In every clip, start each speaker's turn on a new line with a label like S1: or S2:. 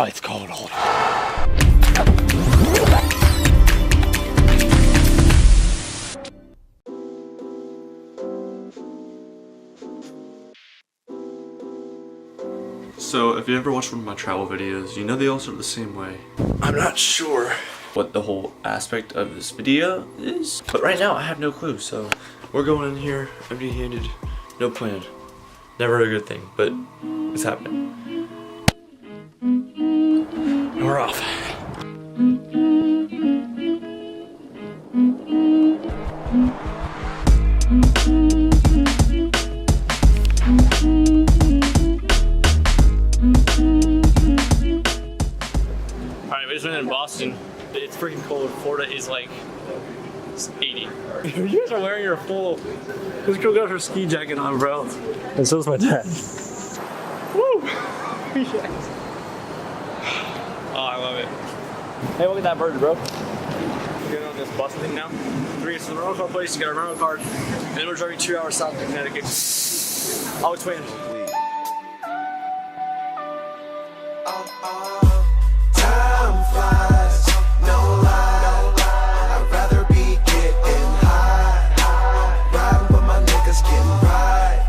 S1: it's cold. Hold on. So if you ever watched one of my travel videos, you know they all start the same way. I'm not sure what the whole aspect of this video is, but right now I have no clue. So we're going in here empty-handed, no plan. Never a good thing, but it's happening. And we're off. Alright, we just went in Boston. It's freaking cold. Florida is like 80. You guys are wearing your full. This girl got her ski jacket on, bro. And so does my dad. Woo! Oh, I love it. Hey, look at that bird, bro. We're getting on this bus thing now. We're getting to the rental car place to get our rental card. And then we're driving 2 hours south to Connecticut. Oh, it's waiting.
S2: Time flies, no lie. I'd rather be getting high. Riding with my niggas getting right.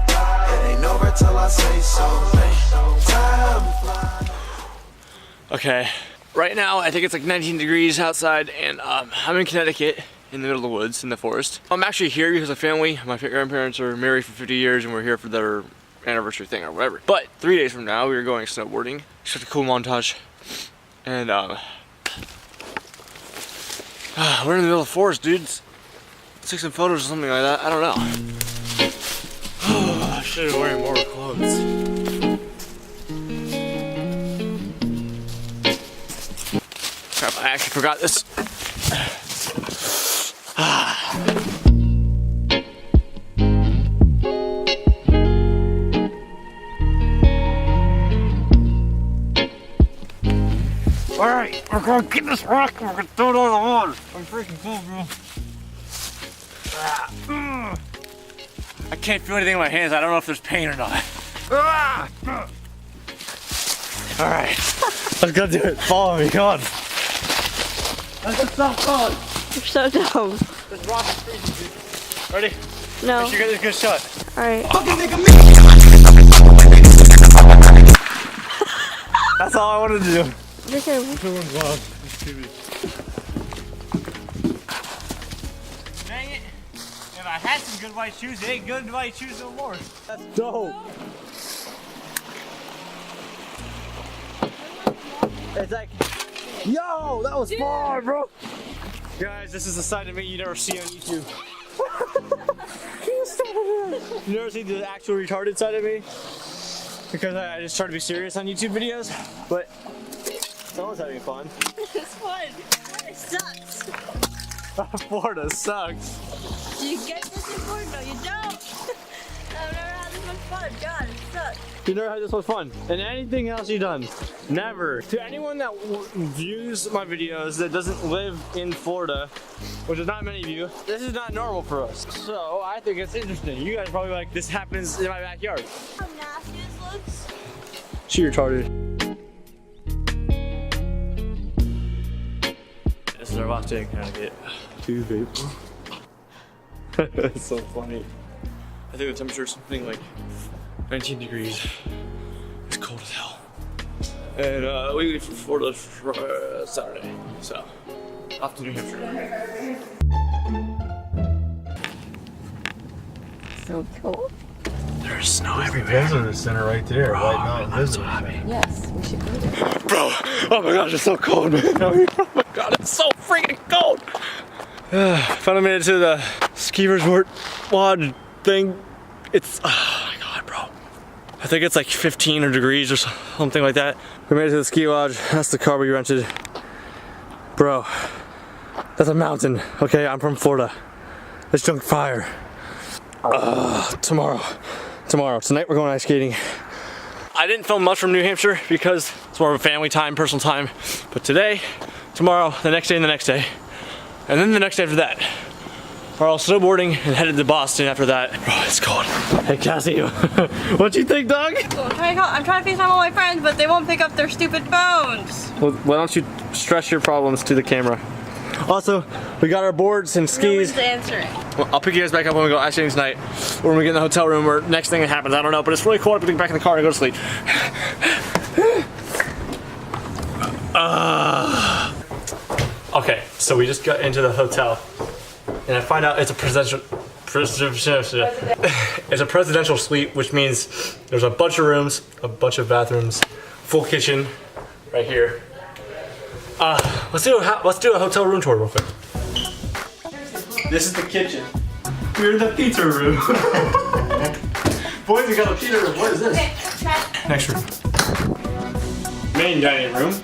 S2: It ain't over till I say so. Time flies.
S1: Okay, right now I think it's like 19 degrees outside, and I'm in Connecticut in the middle of the woods in the forest. I'm actually here because of family. My grandparents are married for 50 years and we're here for their anniversary thing or whatever. But 3 days from now we are going snowboarding. It's just a cool montage. And we're in the middle of the forest, dudes. Let's take some photos or something like that. I don't know. I should have been wearing more clothes. Crap, I actually forgot this. Alright, we're gonna get this rock and we're gonna throw it on the water. I'm freaking cold, bro. I can't feel anything in my hands. I don't know if there's pain or not. Alright, let's go do it. Follow me, come on. Let's go stop falling.
S3: You're so dumb.
S1: This rock is freezing, dude. Ready?
S3: No.
S1: Make sure you get this good shot.
S3: Alright.
S1: That's all I wanted to do.
S3: Be careful.
S1: Dang it. If I had some good white shoes, it ain't good white shoes no more. That's dope. It's like, yo, that was far, bro. Guys, this is the side of me you never see on YouTube. You never see the actual retarded side of me? Because I just try to be serious on YouTube videos, but someone's having fun.
S3: It's fun. It sucks.
S1: Florida sucks.
S3: Do you get this in Florida? No, you don't. I've never had this much fun. God, it sucks.
S1: You never had this much fun. And anything else you've done? Never. To anyone that views my videos that doesn't live in Florida, which is not many of you, this is not normal for us. So I think it's interesting. You guys are probably like, this happens in my backyard.
S3: How nasty this looks.
S1: She retarded. This is our last day in Connecticut. Too vapor. It's so funny. I think the temperature is something like 19 degrees. It's cold as hell. And we leave for Florida for Saturday. So, off to New Hampshire.
S3: So cool.
S1: There's snow everywhere.
S4: Visitor center right there,
S1: Bro,
S4: right now.
S1: I'm so happy.
S3: Yes, we should go there.
S1: Bro, oh my gosh, it's so cold, man. Oh my god, it's so freaking cold. Finally made it to the ski resort lodge thing. It's, oh my god, bro. I think it's like 15 degrees or something like that. We made it to the ski lodge. That's the car we rented. Bro, that's a mountain. Okay, I'm from Florida. It's junk fire. Tomorrow. Tonight we're going ice skating. I didn't film much from New Hampshire because it's more of a family time, personal time. But today, tomorrow, the next day, and the next day. And then the next day after that. are all snowboarding and headed to Boston after that. Bro, it's cold. Hey Cassie, what you think, dog?
S3: I'm trying to FaceTime all my friends, but they won't pick up their stupid phones.
S1: Well, why don't you stress your problems to the camera? Also, we got our boards and skis.
S3: Nobody's answering.
S1: Well, I'll pick you guys back up when we go ice skating tonight, or when we get in the hotel room, or next thing that happens, I don't know. But it's really cold. I'm getting back in the car and go to sleep. Okay, so we just got into the hotel, and I find out it's a presidential suite, which means there's a bunch of rooms, a bunch of bathrooms, full kitchen, right here. Let's do a hotel room tour real quick. This is the kitchen. We're in the pizza room. Boys, we got a pizza room. What is this? Next room. Main dining room.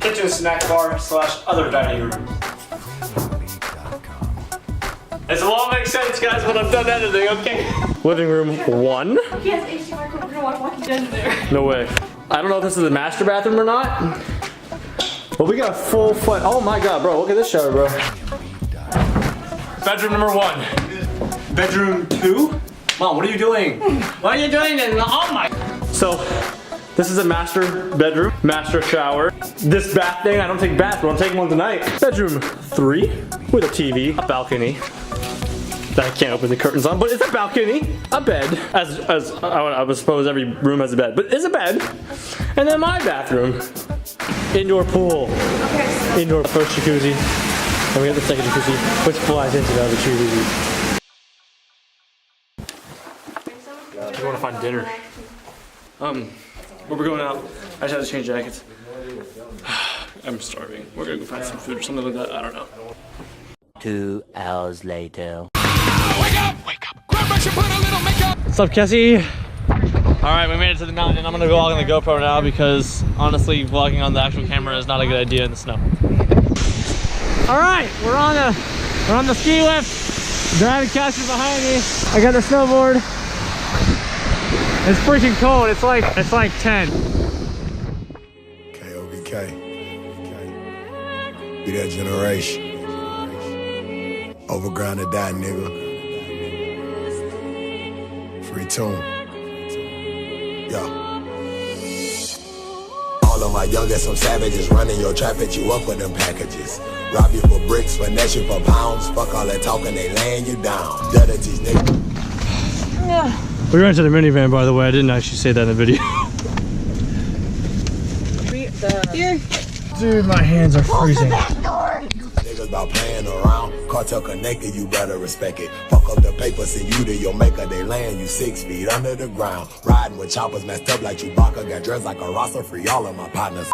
S1: Kitchen snack bar / other dining room. This will all make sense, guys, when I'm done editing, okay? Living room 1.
S3: Yes, we're gonna walk you down there.
S1: No way. I don't know if this is the master bathroom or not. But we got a full foot. Oh my god, bro. Look at this shower, bro. Bedroom number 1. Bedroom 2? Mom, what are you doing? What are you doing in the, oh my. So, this is a master bedroom, master shower. This bath thing, I don't take baths, but I'm taking one tonight. Bedroom 3 with a TV, a balcony. That I can't open the curtains on, but it's a balcony, a bed, as I would suppose every room has a bed, but it's a bed. And then my bathroom, indoor pool, indoor first jacuzzi, and we have the second jacuzzi, which flies into the other jacuzzi. We want to find dinner. Where we're going out, I just had to change jackets. I'm starving. We're gonna go find some food or something like that, I don't know.
S4: 2 hours later.
S5: Wake up! Grab brush and put a little makeup.
S1: What's up, Cassie? Alright, we made it to the mountain and I'm gonna vlog on the GoPro now because honestly, vlogging on the actual camera is not a good idea in the snow. Alright, we're on the ski lift. Driving Cassie behind me. I got the snowboard. It's freaking cold. It's like 10.
S6: KOBK. Be that generation. Overground to die, nigga. Free tune. Yo. All of my youngest, some savages running your trap at you up with them packages. Rob you for bricks, finesse you for pounds. Fuck all that talking, they laying you down. Dead at these niggas.
S3: Yeah.
S1: We ran to the minivan, by the way. I didn't actually say that in the video.
S3: Here.
S1: Dude, my hands are freezing.
S6: Niggas about playing around. Cartel connected, you better respect it. Fuck up the paper, send you to your maker. They laying you 6 feet under the ground. Riding with choppers messed up like Chewbacca. Got dressed like a roster, free all of my partners.